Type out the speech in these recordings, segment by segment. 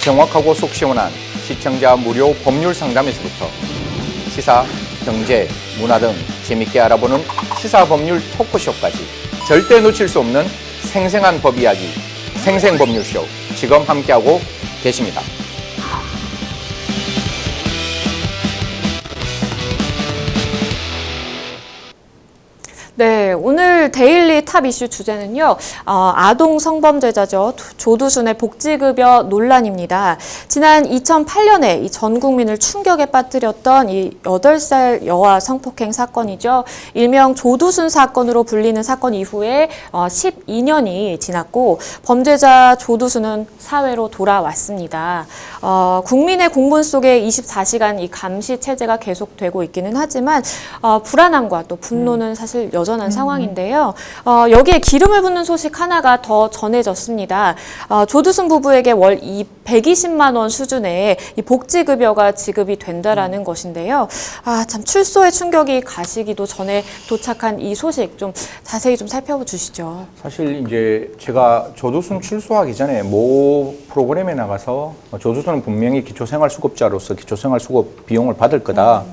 정확하고 속 시원한 시청자 무료 법률 상담에서부터 시사, 경제, 문화 등 재밌게 알아보는 시사 법률 토크쇼까지 절대 놓칠 수 없는 생생한 법 이야기, 생생법률쇼 지금 함께하고 계십니다. 네, 오늘 데일리 탑 이슈 주제는요, 아동 성범죄자죠. 조두순의 복지급여 논란입니다. 지난 2008년에 이 전 국민을 충격에 빠뜨렸던 이 8살 여아 성폭행 사건이죠. 일명 조두순 사건으로 불리는 사건 이후에 12년이 지났고, 범죄자 조두순은 사회로 돌아왔습니다. 국민의 공분 속에 24시간 이 감시 체제가 계속되고 있기는 하지만, 불안함과 또 분노는 사실 여전한 상황인데요. 여기에 기름을 붓는 소식 하나가 더 전해졌습니다. 조두순 부부에게 월 120만 원 수준의 이 복지급여가 지급이 된다라는 것인데요. 참 출소의 충격이 가시기도 전에 도착한 이 소식 좀 자세히 좀 살펴주시죠. 사실 이제 제가 조두순 출소하기 전에 모 프로그램에 나가서 조두순은 분명히 기초생활수급자로서 기초생활수급 비용을 받을 거다.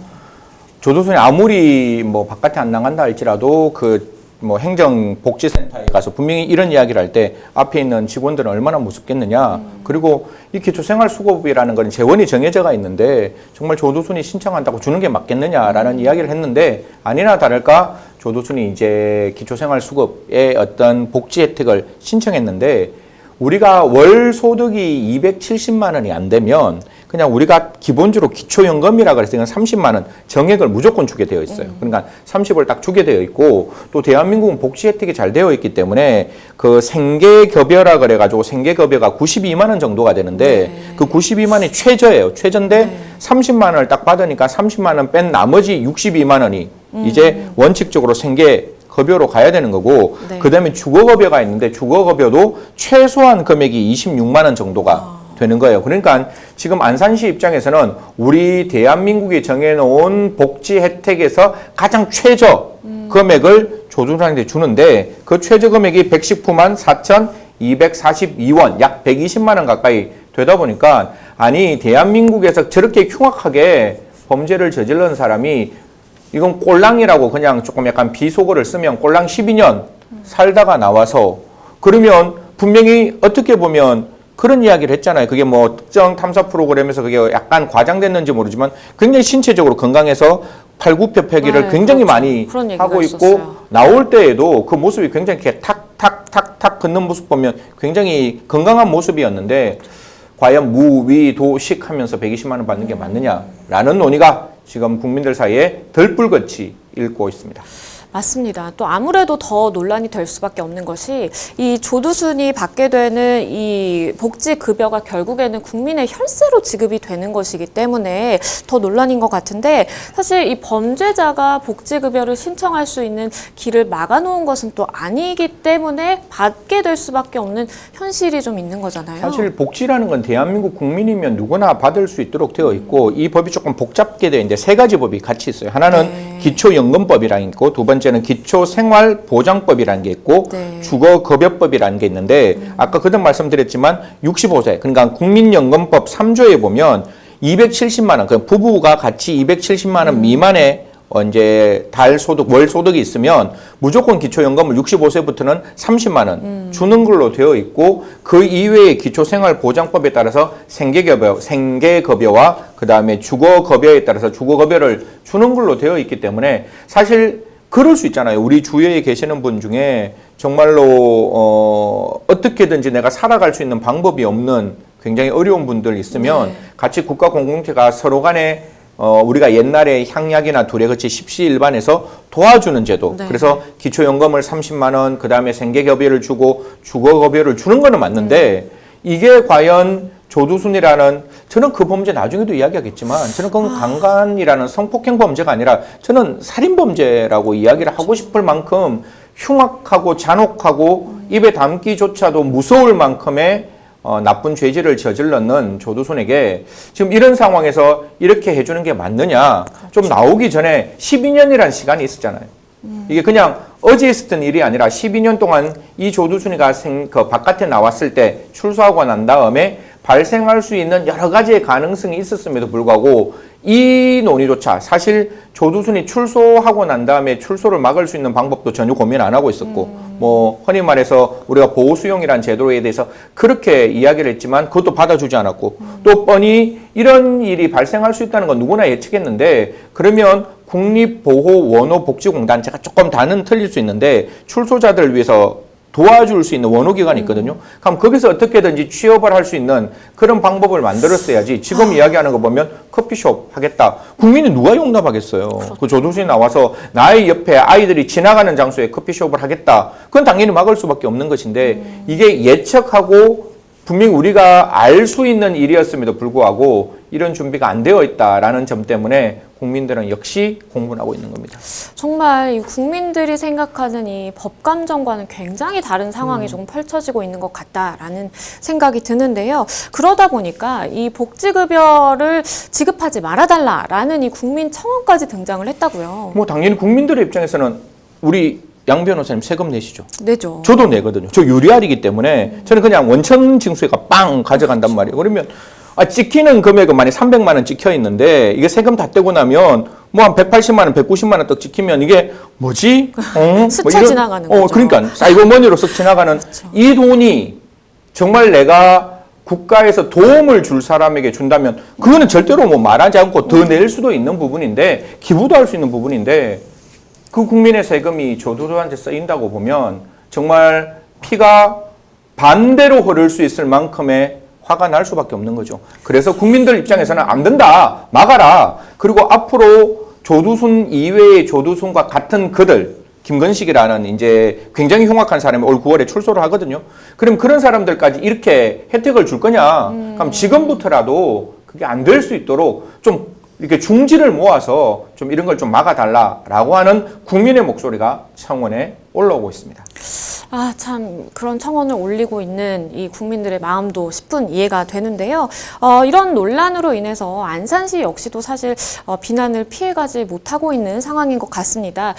조두순이 아무리 뭐 바깥에 안 나간다 할지라도 그 뭐 행정복지센터에 가서 분명히 이런 이야기를 할 때 앞에 있는 직원들은 얼마나 무섭겠느냐. 그리고 이 기초생활수급이라는 건 재원이 정해져가 있는데 정말 조두순이 신청한다고 주는 게 맞겠느냐라는 이야기를 했는데 아니나 다를까 조두순이 이제 기초생활수급의 어떤 복지 혜택을 신청했는데 우리가 월 소득이 270만 원이 안 되면 그냥 우리가 기본적으로 기초연금이라 그래서 이건 30만 원 정액을 무조건 주게 되어 있어요. 그러니까 30을 딱 주게 되어 있고 또 대한민국은 복지 혜택이 잘 되어 있기 때문에 그 생계급여라 그래가지고 생계급여가 92만 원 정도가 되는데 그 92만 원이 최저예요. 최저인데 30만 원을 딱 받으니까 30만 원 뺀 나머지 62만 원이 이제 원칙적으로 생계급여로 가야 되는 거고 그 다음에 주거급여가 있는데 주거급여도 최소한 금액이 26만 원 정도가 되는 거예요. 그러니까 지금 안산시 입장에서는 우리 대한민국이 정해놓은 복지 혜택에서 가장 최저 금액을 조두순한테 주는데 그 최저 금액이 119만 4,242원, 약 120만 원 가까이 되다 보니까 아니 대한민국에서 저렇게 흉악하게 범죄를 저지른 사람이 이건 꼴랑이라고 그냥 조금 약간 비속어를 쓰면 꼴랑 12년 살다가 나와서 그러면 분명히 어떻게 보면 그런 이야기를 했잖아요. 그게 뭐 특정 탐사 프로그램에서 그게 약간 과장됐는지 모르지만 굉장히 신체적으로 건강해서 팔굽혀펴기를 굉장히 그렇죠. 많이 하고 있고 있었어요. 나올 때에도 그 모습이 굉장히 이렇게 탁탁탁탁 걷는 모습 보면 굉장히 건강한 모습이었는데 과연 무위도식 하면서 120만 원 받는 게 맞느냐라는 논의가 지금 국민들 사이에 덜불같이 일고 있습니다. 맞습니다. 또 아무래도 더 논란이 될 수밖에 없는 것이 이 조두순이 받게 되는 이 복지급여가 결국에는 국민의 혈세로 지급이 되는 것이기 때문에 더 논란인 것 같은데 사실 이 범죄자가 복지급여를 신청할 수 있는 길을 막아놓은 것은 또 아니기 때문에 받게 될 수밖에 없는 현실이 좀 있는 거잖아요. 사실 복지라는 건 대한민국 국민이면 누구나 받을 수 있도록 되어 있고 이 법이 조금 복잡게 되어 있는데 세 가지 법이 같이 있어요. 하나는 기초연금법이라는 게 있고 두 번째는 기초생활보장법이라는 게 있고 주거급여법이라는 게 있는데 아까 그전 말씀드렸지만 65세 그러니까 국민연금법 3조에 보면 270만 원, 그 부부가 같이 270만 원 미만의 이제 달 소득, 월 소득이 있으면 무조건 기초연금을 65세부터는 30만 원 주는 걸로 되어 있고 그 이외의 기초생활보장법에 따라서 생계급여와 그 다음에 주거급여에 따라서 주거급여를 주는 걸로 되어 있기 때문에 사실 그럴 수 있잖아요. 우리 주위에 계시는 분 중에 정말로 어떻게든지 내가 살아갈 수 있는 방법이 없는 굉장히 어려운 분들 있으면 같이 국가 공공체가 서로 간에 우리가 옛날에 향약이나 두레같이 십시일반에서 도와주는 제도. 그래서 기초연금을 30만 원, 그 다음에 생계급여를 주고 주거급여를 주는 거는 맞는데 이게 과연 조두순이라는 저는 그 범죄 나중에도 이야기하겠지만 저는 그건 강간이라는 성폭행 범죄가 아니라 저는 살인범죄라고 이야기를 하고 싶을 만큼 흉악하고 잔혹하고 입에 담기조차도 무서울 만큼의 나쁜 죄질을 저질렀는 조두순에게 지금 이런 상황에서 이렇게 해주는 게 맞느냐. 좀 나오기 전에 12년이라는 시간이 있었잖아요. 이게 그냥 어제 있었던 일이 아니라 12년 동안 이 조두순이가 바깥에 나왔을 때 출소하고 난 다음에 발생할 수 있는 여러 가지의 가능성이 있었음에도 불구하고 이 논의조차 사실 조두순이 출소하고 난 다음에 출소를 막을 수 있는 방법도 전혀 고민 안 하고 있었고 뭐 흔히 말해서 우리가 보호수용이라는 제도에 대해서 그렇게 이야기를 했지만 그것도 받아주지 않았고 또 뻔히 이런 일이 발생할 수 있다는 건 누구나 예측했는데 그러면 국립보호원호복지공단 제가 조금 단은 틀릴 수 있는데 출소자들을 위해서 도와줄 수 있는 원호기관이 있거든요. 그럼 거기서 어떻게든지 취업을 할 수 있는 그런 방법을 만들었어야지 지금 이야기하는 거 보면 커피숍 하겠다. 국민이 누가 용납하겠어요. 그 조두순이 나와서 나의 옆에 아이들이 지나가는 장소에 커피숍을 하겠다. 그건 당연히 막을 수밖에 없는 것인데 이게 예측하고 분명히 우리가 알 수 있는 일이었음에도 불구하고 이런 준비가 안 되어 있다라는 점 때문에 국민들은 역시 공분하고 있는 겁니다. 정말 이 국민들이 생각하는 이 법감정과는 굉장히 다른 상황이 조금 펼쳐지고 있는 것 같다라는 생각이 드는데요. 그러다 보니까 이 복지급여를 지급하지 말아달라라는 이 국민청원까지 등장을 했다고요. 뭐 당연히 국민들의 입장에서는 우리 양 변호사님 세금 내시죠? 내죠. 저도 내거든요. 저 유리알이기 때문에 저는 그냥 원천 징수가 빵 가져간단 말이에요. 그러면 찍히는 금액은 만약 300만 원 찍혀 있는데 이게 세금 다 떼고 나면 뭐 한 180만 원, 190만 원 떡 찍히면 이게 뭐지? 스쳐 뭐 지나가는 거죠. 그러니까 사이버머니로 쓱 지나가는 그렇죠. 이 돈이 정말 내가 국가에서 도움을 줄 사람에게 준다면 그거는 절대로 뭐 말하지 않고 더 낼 수도 있는 부분인데 기부도 할 수 있는 부분인데 그 국민의 세금이 조두순한테 쓰인다고 보면 정말 피가 반대로 흐를 수 있을 만큼의 화가 날 수밖에 없는 거죠. 그래서 국민들 입장에서는 안 된다, 막아라. 그리고 앞으로 조두순 이외의 조두순과 같은 그들, 김건식이라는 이제 굉장히 흉악한 사람이 올 9월에 출소를 하거든요. 그럼 그런 사람들까지 이렇게 혜택을 줄 거냐? 그럼 지금부터라도 그게 안 될 수 있도록 좀 이렇게 중지를 모아서 좀 이런 걸 좀 막아달라라고 하는 국민의 목소리가 청원에 올라오고 있습니다. 아, 참 그런 청원을 올리고 있는 이 국민들의 마음도 10분 이해가 되는데요. 이런 논란으로 인해서 안산시 역시도 사실 비난을 피해가지 못하고 있는 상황인 것 같습니다.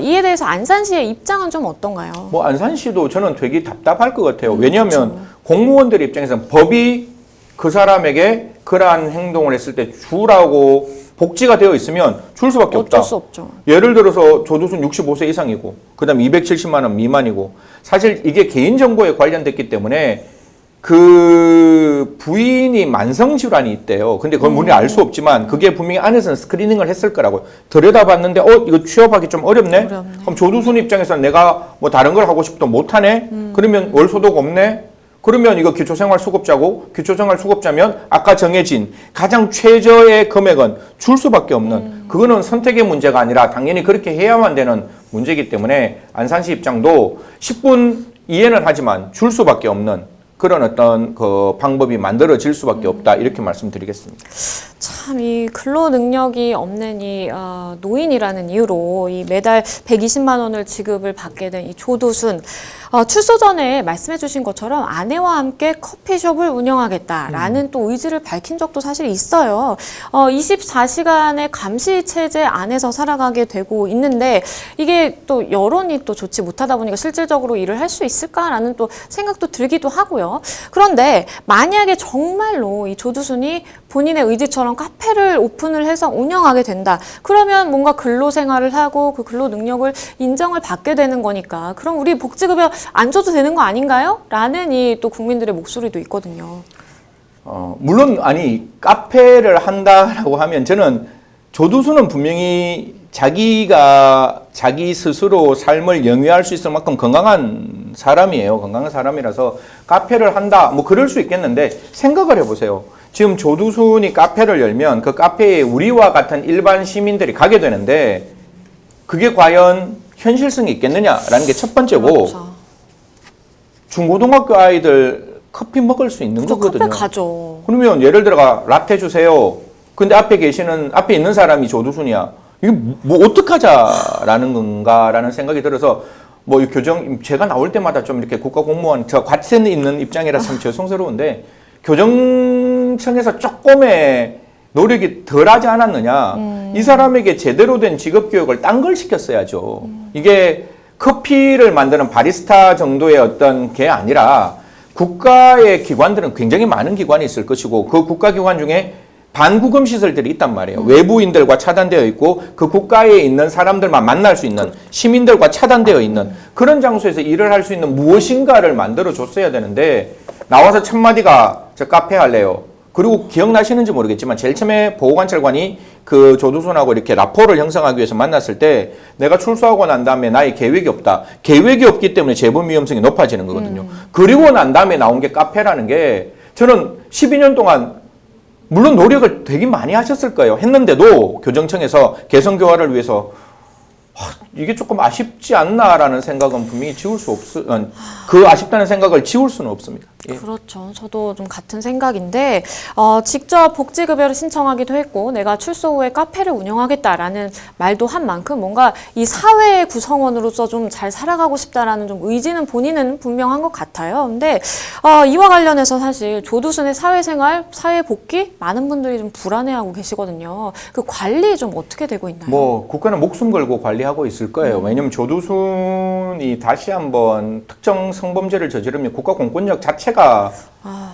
이에 대해서 안산시의 입장은 좀 어떤가요? 뭐 안산시도 저는 되게 답답할 것 같아요. 왜냐하면 공무원들 입장에서는 법이 그 사람에게 그러한 행동을 했을 때 주라고 복지가 되어 있으면 줄 수밖에 없다. 어쩔 수 없죠. 예를 들어서 조두순 65세 이상이고 그다음 270만 원 미만이고 사실 이게 개인정보에 관련됐기 때문에 그 부인이 만성질환이 있대요. 근데 그건 우리는 알 수 없지만 그게 분명히 안에서는 스크리닝을 했을 거라고요. 들여다봤는데 이거 취업하기 좀 어렵네? 그럼 조두순 입장에서는 내가 뭐 다른 걸 하고 싶어도 못하네? 그러면 월소득 없네? 그러면 이거 기초생활수급자고 기초생활수급자면 아까 정해진 가장 최저의 금액은 줄 수밖에 없는 그거는 선택의 문제가 아니라 당연히 그렇게 해야만 되는 문제이기 때문에 안산시 입장도 10분 이해는 하지만 줄 수밖에 없는 그런 어떤 그 방법이 만들어질 수밖에 없다 이렇게 말씀드리겠습니다. 참 이 근로 능력이 없는 이 노인이라는 이유로 이 매달 120만 원을 지급을 받게 된 이 조두순 출소 전에 말씀해주신 것처럼 아내와 함께 커피숍을 운영하겠다라는 또 의지를 밝힌 적도 사실 있어요. 24시간의 감시 체제 안에서 살아가게 되고 있는데 이게 또 여론이 또 좋지 못하다 보니까 실질적으로 일을 할 수 있을까라는 또 생각도 들기도 하고요. 그런데 만약에 정말로 이 조두순이 본인의 의지처럼 카페를 오픈을 해서 운영하게 된다. 그러면 뭔가 근로 생활을 하고 그 근로 능력을 인정을 받게 되는 거니까 그럼 우리 복지급여 안 줘도 되는 거 아닌가요? 라는 이 또 국민들의 목소리도 있거든요. 물론 아니 카페를 한다라고 하면 저는 조두순은 분명히 자기가 자기 스스로 삶을 영위할 수 있을 만큼 건강한 사람이에요. 건강한 사람이라서 카페를 한다 뭐 그럴 수 있겠는데 생각을 해보세요. 지금 조두순이 카페를 열면 그 카페에 우리와 같은 일반 시민들이 가게 되는데 그게 과연 현실성이 있겠느냐라는 게 첫 번째고 그렇죠. 중고등학교 아이들 커피 먹을 수 있는 거거든요. 카페 가죠. 그러면 예를 들어가 라떼 주세요. 근데 앞에 있는 사람이 조두순이야. 이게 뭐 어떡하자라는 건가라는 생각이 들어서 뭐 이 제가 나올 때마다 좀 이렇게 국가공무원 저 같은 있는 입장이라 참 죄송스러운데 교정청에서 조금의 노력이 덜하지 않았느냐. 이 사람에게 제대로 된 직업교육을 딴 걸 시켰어야죠. 이게 커피를 만드는 바리스타 정도의 어떤 게 아니라 국가의 기관들은 굉장히 많은 기관이 있을 것이고 그 국가기관 중에 반구금 시설들이 있단 말이에요. 외부인들과 차단되어 있고 그 국가에 있는 사람들만 만날 수 있는 시민들과 차단되어 있는 그런 장소에서 일을 할 수 있는 무엇인가를 만들어 줬어야 되는데 나와서 첫 마디가 저 카페 할래요. 그리고 기억나시는지 모르겠지만 제일 처음에 보호관찰관이 그 조두순하고 이렇게 라포를 형성하기 위해서 만났을 때 내가 출소하고 난 다음에 나의 계획이 없다. 계획이 없기 때문에 재범 위험성이 높아지는 거거든요. 그리고 난 다음에 나온 게 카페라는 게 저는 12년 동안 물론 노력을 되게 많이 하셨을 거예요. 했는데도 교정청에서 개선 교화를 위해서 이게 조금 아쉽지 않나라는 생각은 분명히 그 아쉽다는 생각을 지울 수는 없습니다. 예. 그렇죠. 저도 좀 같은 생각인데 직접 복지급여를 신청하기도 했고 내가 출소 후에 카페를 운영하겠다라는 말도 한 만큼 뭔가 이 사회의 구성원으로서 좀 잘 살아가고 싶다라는 좀 의지는 본인은 분명한 것 같아요. 근데 이와 관련해서 사실 조두순의 사회생활, 사회복귀 많은 분들이 좀 불안해하고 계시거든요. 그 관리 좀 어떻게 되고 있나요? 뭐 국가는 목숨 걸고 관리하고 있을 거예요. 왜냐하면 조두순이 다시 한번 특정 성범죄를 저지르면 국가 공권력 자체가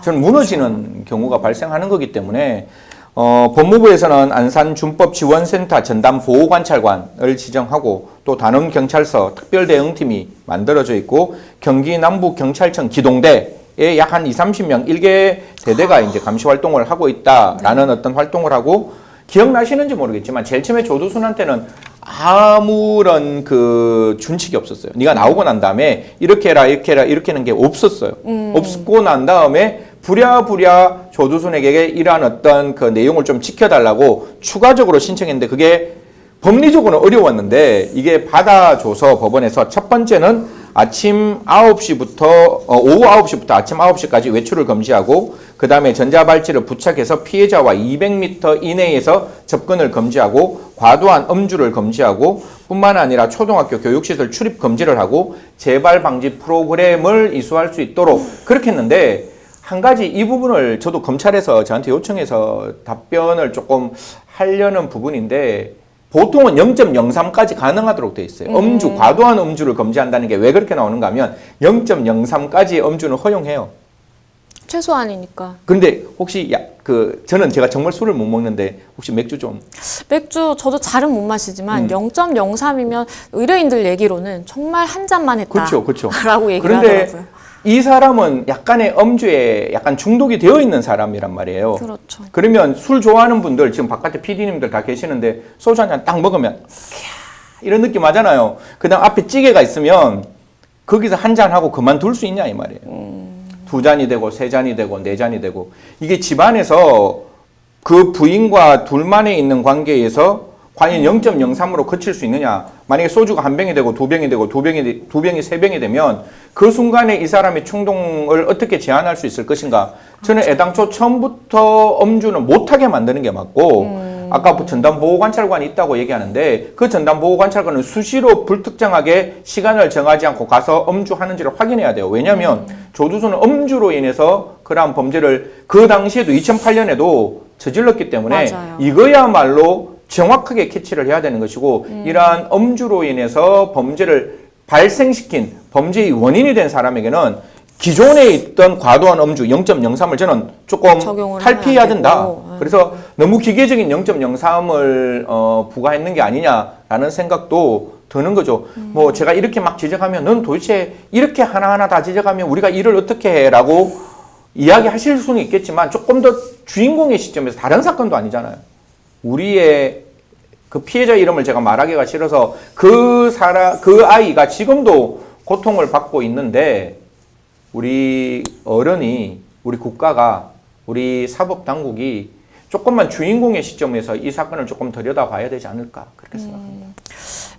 저는 무너지는 경우가 발생하는 거기 때문에 법무부에서는 안산준법지원센터 전담보호관찰관을 지정하고 또 단원경찰서 특별대응팀이 만들어져 있고 경기 남부경찰청 기동대에 약 한 20-30명 1개 대대가 이제 감시 활동을 하고 있다라는 어떤 활동을 하고 기억나시는지 모르겠지만 제일 처음에 조두순한테는 아무런 그 준칙이 없었어요. 네가 나오고 난 다음에 이렇게 해라, 이렇게 해라, 이렇게 하는 게 없었어요. 없고 난 다음에 부랴부랴 조두순에게 이러한 어떤 그 내용을 좀 지켜달라고 추가적으로 신청했는데 그게 법리적으로는 어려웠는데 이게 받아줘서 법원에서 첫 번째는 아침 9시부터 오후 9시부터 아침 9시까지 외출을 금지하고 그 다음에 전자발찌를 부착해서 피해자와 200m 이내에서 접근을 금지하고 과도한 음주를 금지하고 뿐만 아니라 초등학교 교육시설 출입 금지를 하고 재발 방지 프로그램을 이수할 수 있도록 그렇게 했는데 한 가지 이 부분을 저도 검찰에서 저한테 요청해서 답변을 조금 하려는 부분인데 보통은 0.03까지 가능하도록 돼 있어요. 음주, 과도한 음주를 금지한다는 게 왜 그렇게 나오는가 하면 0.03까지 음주는 허용해요. 최소한이니까. 근데 혹시 저는 제가 정말 술을 못 먹는데 혹시 맥주 좀? 맥주 저도 잘은 못 마시지만 0.03이면 의뢰인들 얘기로는 정말 한 잔만 했다. 그렇죠. 라고 얘기를 그런데 하더라고요. 이 사람은 약간의 음주에 약간 중독이 되어 있는 사람이란 말이에요. 그렇죠. 그러면 술 좋아하는 분들 지금 바깥에 PD님들 다 계시는데 소주 한 잔 딱 먹으면 이런 느낌 하잖아요. 그다음 앞에 찌개가 있으면 거기서 한 잔 하고 그만둘 수 있냐 이 말이에요. 2잔이 되고 3잔이 되고 4잔이 되고 이게 집안에서 그 부인과 둘만에 있는 관계에서 과연 0.03으로 그칠 수 있느냐. 만약에 소주가 한 병이 되고 2병이 되고 두 병이 3병이 되면 그 순간에 이 사람의 충동을 어떻게 제한할 수 있을 것인가. 저는 애당초 처음부터 음주는 못하게 만드는 게 맞고 아까 전담보호관찰관이 있다고 얘기하는데 그 전담보호관찰관은 수시로 불특정하게 시간을 정하지 않고 가서 음주하는지를 확인해야 돼요. 왜냐하면 조두순은 음주로 인해서 그러한 범죄를 그 당시에도 2008년에도 저질렀기 때문에 맞아요. 이거야말로 정확하게 캐치를 해야 되는 것이고 이러한 음주로 인해서 범죄를 발생시킨 범죄의 원인이 된 사람에게는 기존에 있던 과도한 음주 0.03을 저는 조금 탈피해야 된다. 그래서 너무 기계적인 0.03을 부과했는 게 아니냐라는 생각도 드는 거죠. 뭐 제가 이렇게 막 지적하면 넌 도대체 이렇게 하나하나 다 지적하면 우리가 일을 어떻게 해? 라고 이야기하실 수는 있겠지만 조금 더 주인공의 시점에서 다른 사건도 아니잖아요. 우리의 그 피해자 이름을 제가 말하기가 싫어서 그 아이가 지금도 고통을 받고 있는데 우리 어른이, 우리 국가가, 우리 사법당국이 조금만 주인공의 시점에서 이 사건을 조금 들여다봐야 되지 않을까 그렇게 생각합니다.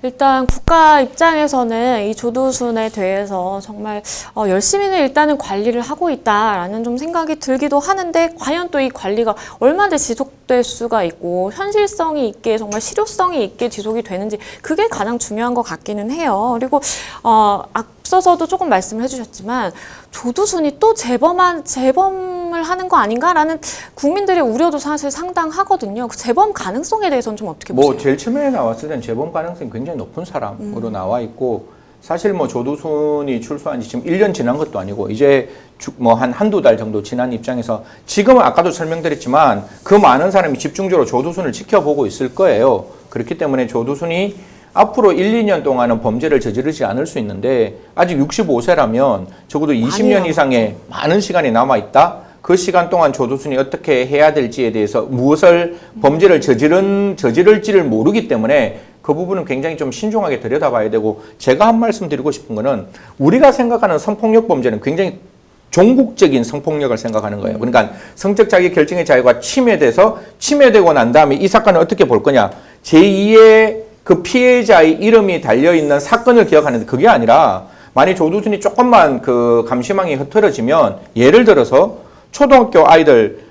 일단 국가 입장에서는 이 조두순에 대해서 정말 열심히는 일단은 관리를 하고 있다라는 좀 생각이 들기도 하는데 과연 또 이 관리가 얼마나 지속될 수가 있고 현실성이 있게 정말 실효성이 있게 지속이 되는지 그게 가장 중요한 것 같기는 해요. 그리고 앞서서도 조금 말씀을 해주셨지만 조두순이 또 재범을 하는 거 아닌가라는 국민들의 우려도 사실 상당하거든요. 그 재범 가능성에 대해서는 좀 어떻게 보세요? 뭐 제일 처음에 나왔을 땐 재범 가능성이 굉장히 높은 사람으로 나와 있고 사실 뭐 조두순이 출소한 지 지금 1년 지난 것도 아니고 이제 뭐 한두 달 정도 지난 입장에서 지금은 아까도 설명드렸지만 그 많은 사람이 집중적으로 조두순을 지켜보고 있을 거예요. 그렇기 때문에 조두순이 앞으로 1, 2년 동안은 범죄를 저지르지 않을 수 있는데 아직 65세라면 적어도 20년 이상의 많은 시간이 남아있다. 그 시간 동안 조두순이 어떻게 해야 될지에 대해서 무엇을 범죄를 저지를지를 모르기 때문에 그 부분은 굉장히 좀 신중하게 들여다봐야 되고 제가 한 말씀 드리고 싶은 거는 우리가 생각하는 성폭력 범죄는 굉장히 종국적인 성폭력을 생각하는 거예요. 그러니까 성적 자기 결정의 자유가 침해되고 난 다음에 이 사건을 어떻게 볼 거냐. 제2의 그 피해자의 이름이 달려있는 사건을 기억하는데 그게 아니라 만약 조두순이 조금만 그 감시망이 흐트러지면 예를 들어서 초등학교 아이들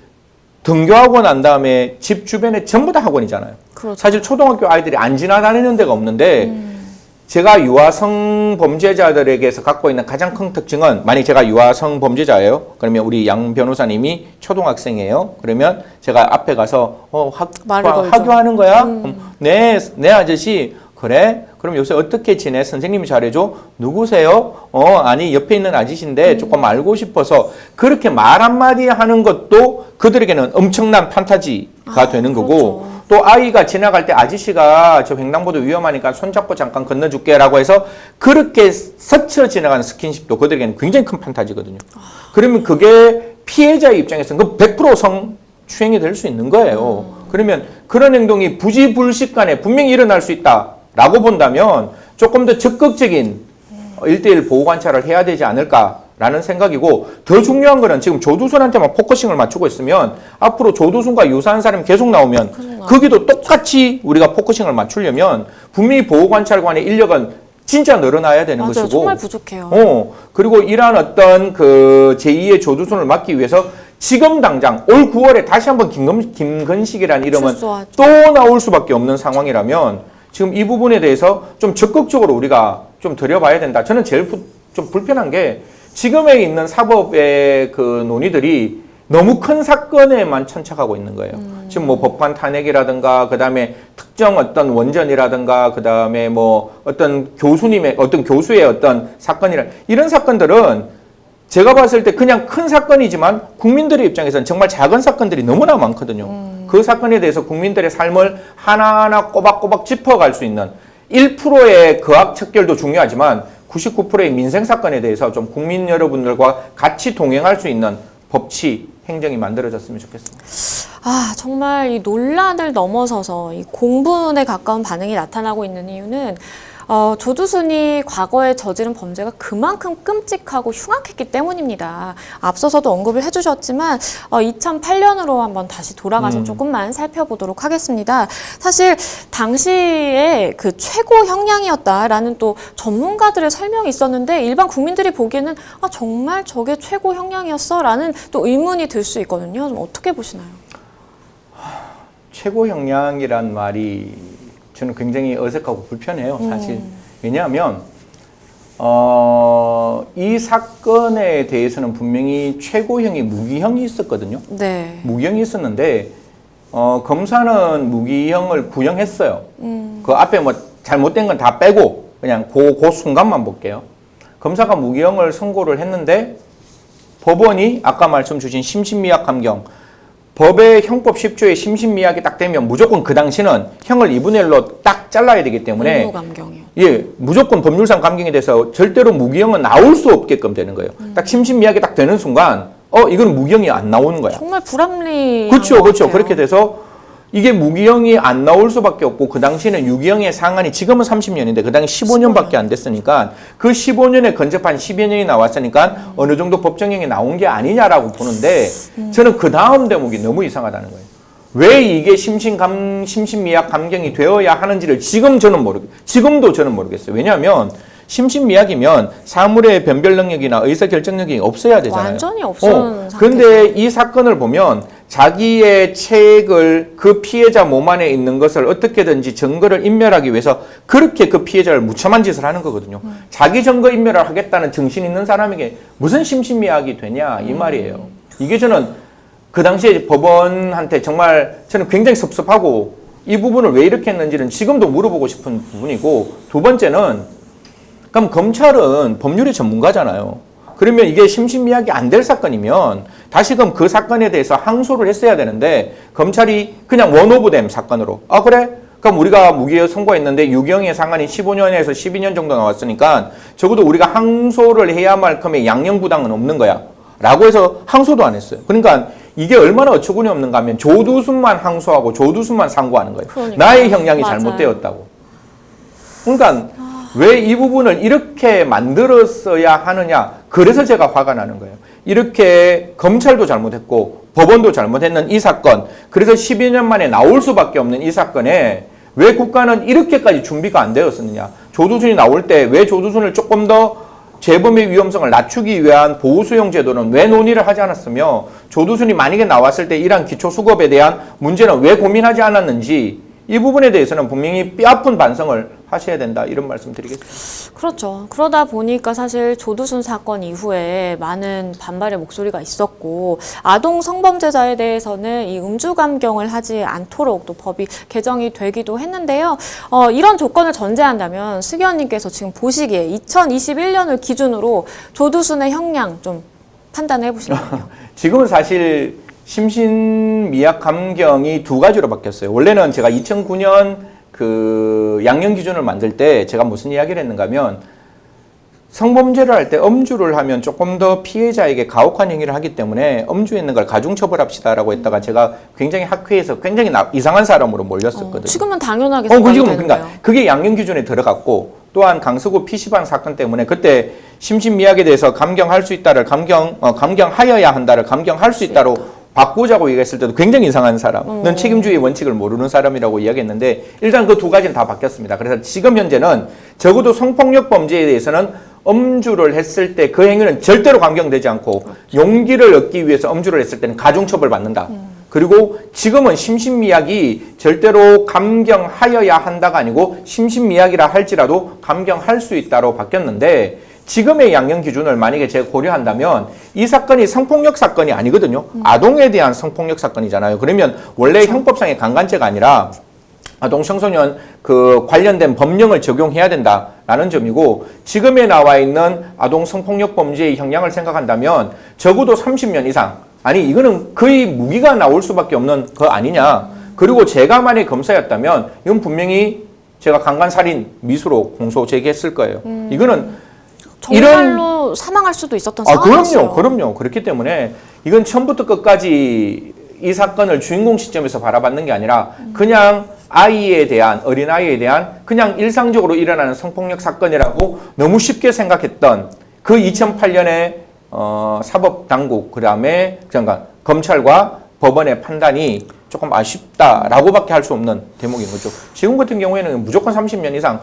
등교하고 난 다음에 집 주변에 전부 다 학원이잖아요. 그렇죠. 사실 초등학교 아이들이 안 지나다니는 데가 없는데 제가 유아성 범죄자들에게서 갖고 있는 가장 큰 특징은 만약 제가 유아성 범죄자예요. 그러면 우리 양 변호사님이 초등학생이에요. 그러면 제가 앞에 가서 학교하는 거야? 네 아저씨. 그래? 그럼 요새 어떻게 지내? 선생님이 잘해줘? 누구세요? 아니 옆에 있는 아저씨인데 조금 알고 싶어서 그렇게 말 한마디 하는 것도 그들에게는 엄청난 판타지가 되는 거고 그렇죠. 또 아이가 지나갈 때 아저씨가 저 횡단보도 위험하니까 손잡고 잠깐 건너줄게 라고 해서 그렇게 스쳐 지나가는 스킨십도 그들에게는 굉장히 큰 판타지거든요. 그러면 그게 피해자의 입장에서는 그 100% 성추행이 될 수 있는 거예요. 그러면 그런 행동이 부지불식간에 분명히 일어날 수 있다라고 본다면 조금 더 적극적인 1대1 보호관찰을 해야 되지 않을까라는 생각이고 더 중요한 거는 지금 조두순한테만 포커싱을 맞추고 있으면 앞으로 조두순과 유사한 사람이 계속 나오면 거기도 똑같이 우리가 포커싱을 맞추려면 분명히 보호관찰관의 인력은 진짜 늘어나야 되는 맞아요. 것이고 정말 부족해요. 그리고 이러한 어떤 그 제2의 조두순을 막기 위해서 지금 당장 올 9월에 다시 한번 김건식이라는 이름은 출소하죠. 또 나올 수밖에 없는 상황이라면 지금 이 부분에 대해서 좀 적극적으로 우리가 좀 들여봐야 된다. 저는 제일 좀 불편한 게 지금에 있는 사법의 그 논의들이 너무 큰 사건에만 천착하고 있는 거예요. 지금 뭐 법관 탄핵이라든가 그다음에 특정 어떤 원전이라든가 그다음에 뭐 어떤 교수의 어떤 사건이라 이런 사건들은 제가 봤을 때 그냥 큰 사건이지만 국민들의 입장에서는 정말 작은 사건들이 너무나 많거든요. 그 사건에 대해서 국민들의 삶을 하나하나 꼬박꼬박 짚어갈 수 있는 1%의 거학 척결도 중요하지만 99%의 민생 사건에 대해서 좀 국민 여러분들과 같이 동행할 수 있는 법치, 행정이 만들어졌으면 좋겠습니다. 정말 이 논란을 넘어서서 이 공분에 가까운 반응이 나타나고 있는 이유는 조두순이 과거에 저지른 범죄가 그만큼 끔찍하고 흉악했기 때문입니다. 앞서서도 언급을 해주셨지만 2008년으로 한번 다시 돌아가서 조금만 살펴보도록 하겠습니다. 사실 당시에 그 최고 형량이었다라는 또 전문가들의 설명이 있었는데 일반 국민들이 보기에는 정말 저게 최고 형량이었어라는 또 의문이 들 수 있거든요. 좀 어떻게 보시나요? 최고 형량이란 말이 저는 굉장히 어색하고 불편해요, 사실. 왜냐하면 이 사건에 대해서는 분명히 최고형이 무기형이 있었거든요. 네. 무기형이 있었는데 검사는 무기형을 구형했어요. 그 앞에 뭐 잘못된 건 다 빼고 그냥 그 순간만 볼게요. 검사가 무기형을 선고를 했는데 법원이 아까 말씀 주신 심신미약 감경 법의 형법 10조에 심신미약이 딱 되면 무조건 그 당시는 형을 2분의 1로 딱 잘라야 되기 때문에 의무감경이요. 예, 무조건 법률상 감경에 대해서 절대로 무기형은 나올 수 없게끔 되는 거예요. 딱 심신미약이 딱 되는 순간 이건 무기형이 안 나오는 거야. 정말 불합리한 그렇죠. 것 그렇죠. 같아요. 그렇게 돼서 이게 무기형이 안 나올 수밖에 없고 그 당시에는 유기형의 상한이 지금은 30년인데 그 당시 15년밖에 안 됐으니까 그 15년에 근접한 10여 년이 나왔으니까 어느 정도 법정형이 나온 게 아니냐라고 보는데 저는 그 다음 대목이 너무 이상하다는 거예요. 왜 이게 심신미약 감경이 되어야 하는지를 지금도 저는 모르겠어요. 왜냐하면 심신미약이면 사물의 변별 능력이나 의사 결정 능력이 없어야 되잖아요. 완전히 없어는 상태죠. 근데 이 사건을 보면 자기의 체액을 그 피해자 몸 안에 있는 것을 어떻게든지 증거를 인멸하기 위해서 그렇게 그 피해자를 무참한 짓을 하는 거거든요. 자기 증거 인멸을 하겠다는 정신 있는 사람에게 무슨 심신미약이 되냐 이 말이에요. 이게 저는 그 당시에 법원한테 정말 저는 굉장히 섭섭하고 이 부분을 왜 이렇게 했는지는 지금도 물어보고 싶은 부분이고 두 번째는 그럼 검찰은 법률의 전문가잖아요. 그러면 이게 심신미약이 안 될 사건이면 다시금 그 사건에 대해서 항소를 했어야 되는데 검찰이 그냥 원오브댐 사건으로 그래? 그럼 우리가 무기에 선고했는데 유경의 상한이 15년에서 12년 정도 나왔으니까 적어도 우리가 항소를 해야 할 만큼의 양형부당은 없는 거야. 라고 해서 항소도 안 했어요. 그러니까 이게 얼마나 어처구니 없는가 하면 조두순만 항소하고 조두순만 상고하는 거예요. 그러니까. 나의 형량이 맞아요. 잘못되었다고. 그러니까 왜 이 부분을 이렇게 만들었어야 하느냐. 그래서 제가 화가 나는 거예요. 이렇게 검찰도 잘못했고 법원도 잘못했는 이 사건, 그래서 12년 만에 나올 수밖에 없는 이 사건에 왜 국가는 이렇게까지 준비가 안 되었느냐. 조두순이 나올 때 왜 조두순을 조금 더 재범의 위험성을 낮추기 위한 보호수용 제도는 왜 논의를 하지 않았으며 조두순이 만약에 나왔을 때 이러한 기초수급에 대한 문제는 왜 고민하지 않았는지 이 부분에 대해서는 분명히 뼈아픈 반성을 하셔야 된다 이런 말씀 드리겠습니다. 그렇죠. 그러다 보니까 사실 조두순 사건 이후에 많은 반발의 목소리가 있었고 아동 성범죄자에 대해서는 이 음주 감경을 하지 않도록 또 법이 개정이 되기도 했는데요. 이런 조건을 전제한다면 승희 의원님께서 지금 보시기에 2021년을 기준으로 조두순의 형량 좀 판단해 보시면요. 지금은 사실 심신미약 감경이 두 가지로 바뀌었어요. 원래는 제가 2009년 그 양형 기준을 만들 때 제가 무슨 이야기를 했는가 하면 성범죄를 할 때 음주를 하면 조금 더 피해자에게 가혹한 행위를 하기 때문에 음주했는 걸 가중처벌합시다라고 했다가 제가 굉장히 학회에서 굉장히 이상한 사람으로 몰렸었거든요. 지금은 당연하게 생각이 지금은 되는데요. 그러니까 그게 양형 기준에 들어갔고 또한 강서구 PC방 사건 때문에 그때 심신미약에 대해서 감경할 수 있다를 감경하여야 한다를 감경할 수 있다로 바꾸자고 얘기했을 때도 굉장히 이상한 사람. 넌 책임주의 원칙을 모르는 사람이라고 이야기했는데 일단 그 두 가지는 다 바뀌었습니다. 그래서 지금 현재는 적어도 성폭력 범죄에 대해서는 음주를 했을 때 그 행위는 절대로 감경되지 않고 용기를 얻기 위해서 음주를 했을 때는 가중처벌 받는다. 그리고 지금은 심신미약이 절대로 감경하여야 한다가 아니고 심신미약이라 할지라도 감경할 수 있다로 바뀌었는데 지금의 양형 기준을 만약에 제가 고려한다면 이 사건이 성폭력 사건이 아니거든요. 아동에 대한 성폭력 사건이잖아요. 그러면 원래 형법상의 강간죄가 아니라 아동 청소년 그 관련된 법령을 적용해야 된다라는 점이고 지금에 나와 있는 아동 성폭력 범죄의 형량을 생각한다면 적어도 30년 이상 아니 이거는 거의 무기가 나올 수밖에 없는 거 아니냐. 그리고 제가 만약에 검사였다면 이건 분명히 제가 강간살인 미수로 공소 제기했을 거예요. 이거는 정말로 사망할 수도 있었던 상황이었어요. 그럼요. 그렇기 때문에 이건 처음부터 끝까지 이 사건을 주인공 시점에서 바라봤는 게 아니라 그냥 어린아이에 대한 그냥 일상적으로 일어나는 성폭력 사건이라고 너무 쉽게 생각했던 그 2008년에 사법당국 그다음에 그러니까 검찰과 법원의 판단이 조금 아쉽다라고밖에 할 수 없는 대목인 거죠. 지금 같은 경우에는 무조건 30년 이상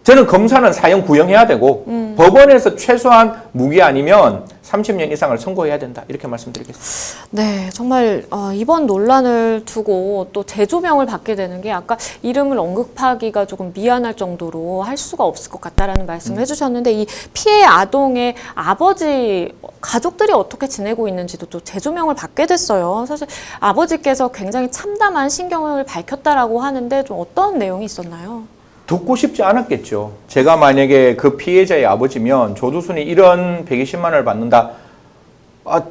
저는 검사는 사형 구형해야 되고 법원에서 최소한 무기 아니면 30년 이상을 선고해야 된다. 이렇게 말씀드리겠습니다. 네, 정말 이번 논란을 두고 또 재조명을 받게 되는 게 아까 이름을 언급하기가 조금 미안할 정도로 할 수가 없을 것 같다라는 말씀을 해주셨는데 이 피해 아동의 아버지 가족들이 어떻게 지내고 있는지도 또 재조명을 받게 됐어요. 사실 아버지께서 굉장히 참담한 신경을 밝혔다라고 하는데 좀 어떤 내용이 있었나요? 듣고 싶지 않았겠죠. 제가 만약에 그 피해자의 아버지면 조두순이 이런 120만 원을 받는다.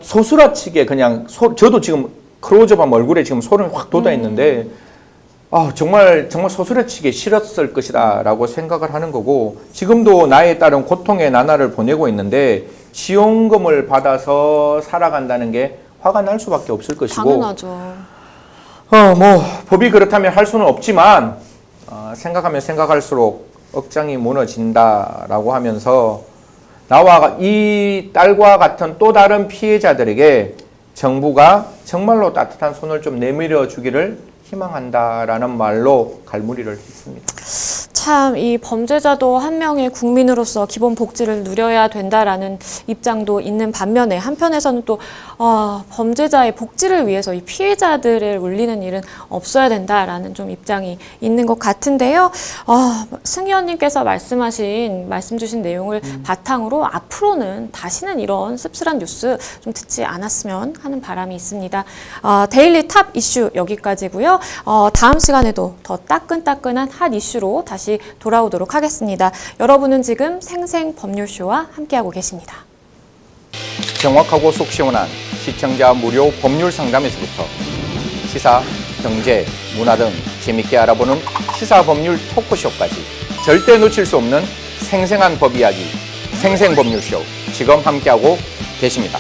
소스라치게 그냥 저도 지금 클로즈업한 얼굴에 지금 소름이 확 돋아 있는데 정말 소스라치게 싫었을 것이다라고 생각을 하는 거고 지금도 나에 따른 고통의 나날을 보내고 있는데 지원금을 받아서 살아간다는 게 화가 날 수밖에 없을 것이고 당연하죠. 법이 그렇다면 할 수는 없지만 생각하면 생각할수록 억장이 무너진다라고 하면서 나와 이 딸과 같은 또 다른 피해자들에게 정부가 정말로 따뜻한 손을 좀 내밀어 주기를 희망한다라는 말로 갈무리를 했습니다. 참 이 범죄자도 한 명의 국민으로서 기본 복지를 누려야 된다라는 입장도 있는 반면에 한편에서는 또 범죄자의 복지를 위해서 이 피해자들을 울리는 일은 없어야 된다라는 좀 입장이 있는 것 같은데요. 승희 의원님께서 말씀 주신 내용을 바탕으로 앞으로는 다시는 이런 씁쓸한 뉴스 좀 듣지 않았으면 하는 바람이 있습니다. 데일리 탑 이슈 여기까지고요. 다음 시간에도 더 따끈따끈한 핫 이슈로 다시 다시 돌아오도록 하겠습니다. 여러분은 지금 생생법률쇼와 함께하고 계십니다. 정확하고 속 시원한 시청자 무료 법률 상담에서부터 시사, 경제, 문화 등 재밌게 알아보는 시사법률 토크쇼까지 절대 놓칠 수 없는 생생한 법 이야기, 생생법률쇼 지금 함께하고 계십니다.